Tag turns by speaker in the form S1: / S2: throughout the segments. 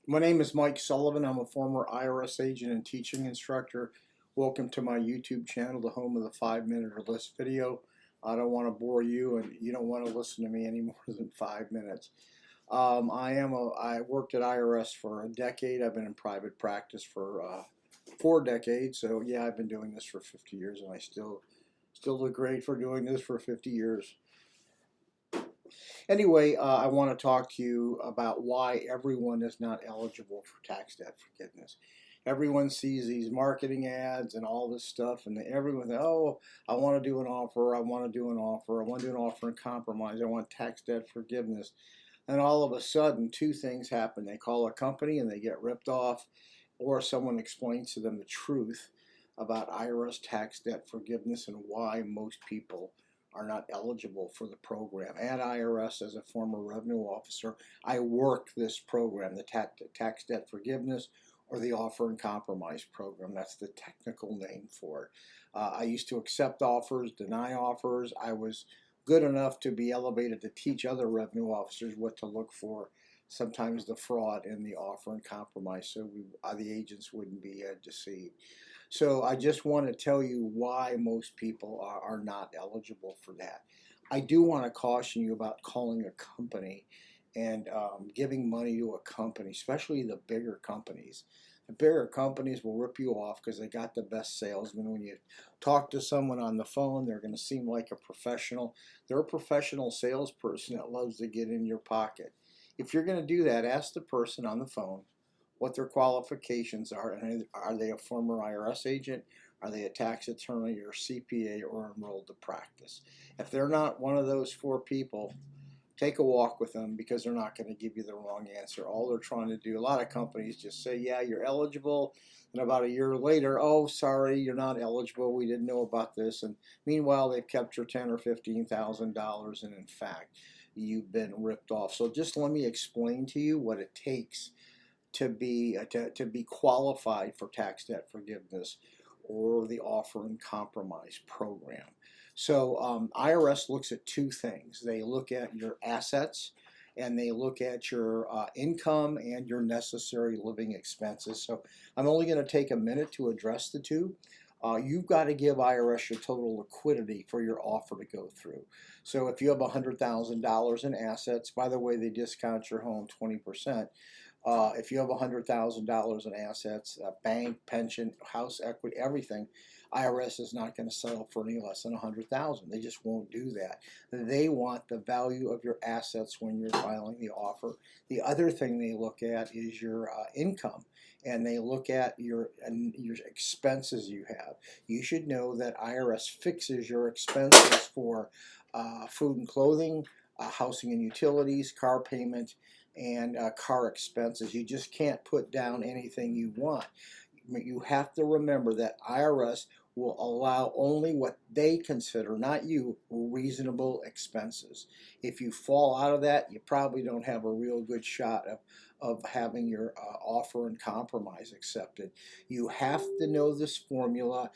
S1: My name is Mike Sullivan. I'm a former IRS agent and teaching instructor. Welcome to my YouTube channel, the home of the 5 minute or less video. I don't want to bore you, and you don't want to listen to me any more than 5 minutes. I worked at IRS for a decade. I've been in private practice for 4 decades. So yeah, I've been doing this for 50 years, and I still look great for doing this for 50 years. Anyway, I want to talk to you about why everyone is not eligible for tax debt forgiveness. Everyone sees these marketing ads and all this stuff, and everyone thinks, oh, I want to do an offer, I want to do an offer, I want to do an offer in compromise, I want tax debt forgiveness. And all of a sudden, two things happen. They call a company and they get ripped off, or someone explains to them the truth about IRS tax debt forgiveness and why most people are not eligible for the program. At IRS, as a former revenue officer, I work this program, the tax debt forgiveness or the offer and compromise program. That's the technical name for it. I used to accept offers, deny offers. I was good enough to be elevated to teach other revenue officers what to look for, sometimes the fraud in the offer and compromise, so the agents wouldn't be deceived. So I just want to tell you why most people are not eligible for that. I do want to caution you about calling a company and giving money to a company, especially the bigger companies. The bigger companies will rip you off because they got the best salesman. When you talk to someone on the phone, they're going to seem like a professional. They're a professional salesperson that loves to get in your pocket. If you're going to do that, ask the person on the phone what their qualifications are, and are they a former IRS agent, are they a tax attorney or CPA, or enrolled to practice. If they're not one of those four people, take a walk with them, because they're not going to give you the wrong answer. All they're trying to do, a lot of companies just say, yeah, you're eligible, and about a year later, oh, sorry, you're not eligible, we didn't know about this. And meanwhile, they've kept your $10,000 or $15,000, and in fact, you've been ripped off. So just let me explain to you what it takes to be qualified for tax debt forgiveness or the offer and compromise program. So IRS looks at two things. They look at your assets, and they look at your income and your necessary living expenses. So I'm only going to take a minute to address the two. You've got to give IRS your total liquidity for your offer to go through. So if you have $100,000 in assets, by the way, they discount your home 20%. If you have $100,000 in assets, bank, pension, house equity, everything, IRS is not going to settle for any less than $100,000. They just won't do that. They want the value of your assets when you're filing the offer. The other thing they look at is your income, and they look at your expenses you have. You should know that IRS fixes your expenses for food and clothing, housing and utilities, car payment, and car expenses. You just can't put down anything you want. You have to remember that IRS will allow only what they consider, not you, reasonable expenses. If you fall out of that, you probably don't have a real good shot of having your offer and compromise accepted. You have to know this formula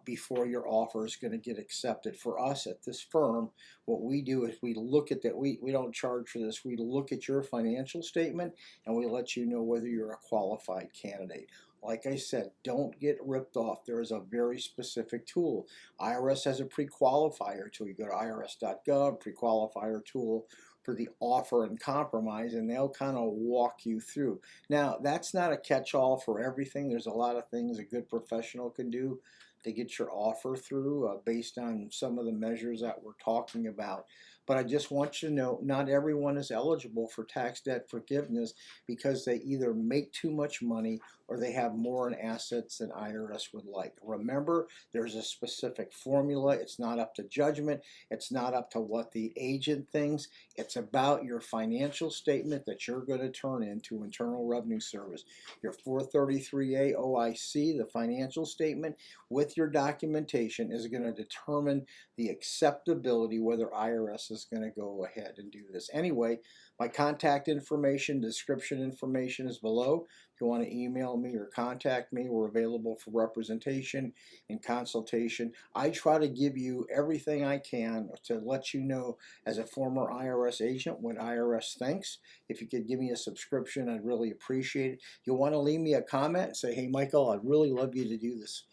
S1: before your offer is going to get accepted. For us at this firm, what we do is we look at that. We don't charge for this. We look at your financial statement, and we let you know whether you're a qualified candidate. Like I said, don't get ripped off. There is a very specific tool. IRS has a pre-qualifier tool. You go to irs.gov, pre-qualifier tool for the offer and compromise, and they'll kind of walk you through. Now, that's not a catch-all for everything. There's a lot of things a good professional can do to get your offer through based on some of the measures that we're talking about. But I just want you to know, not everyone is eligible for tax debt forgiveness because they either make too much money or they have more in assets than IRS would like. Remember, there's a specific formula. It's not up to judgment. It's not up to what the agent thinks. It's about your financial statement that you're going to turn into Internal Revenue Service. Your 433A OIC, the financial statement, with your documentation is going to determine the acceptability, whether IRS is going to go ahead and do this. Anyway, my contact information, description information is below. If you want to email me or contact me, we're available for representation and consultation. I try to give you everything I can to let you know, as a former IRS agent, what IRS thinks. If you could give me a subscription, I'd really appreciate it. You want to leave me a comment and say, hey Michael, I'd really love you to do this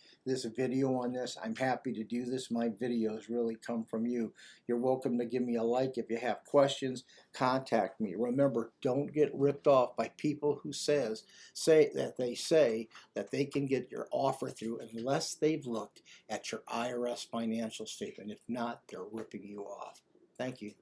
S1: video on this. I'm happy to do this. My videos really come from you. You're welcome to give me a like. If you have questions, contact me. Remember, don't get ripped off by people who say that they can get your offer through unless they've looked at your IRS financial statement. If not, they're ripping you off. Thank you.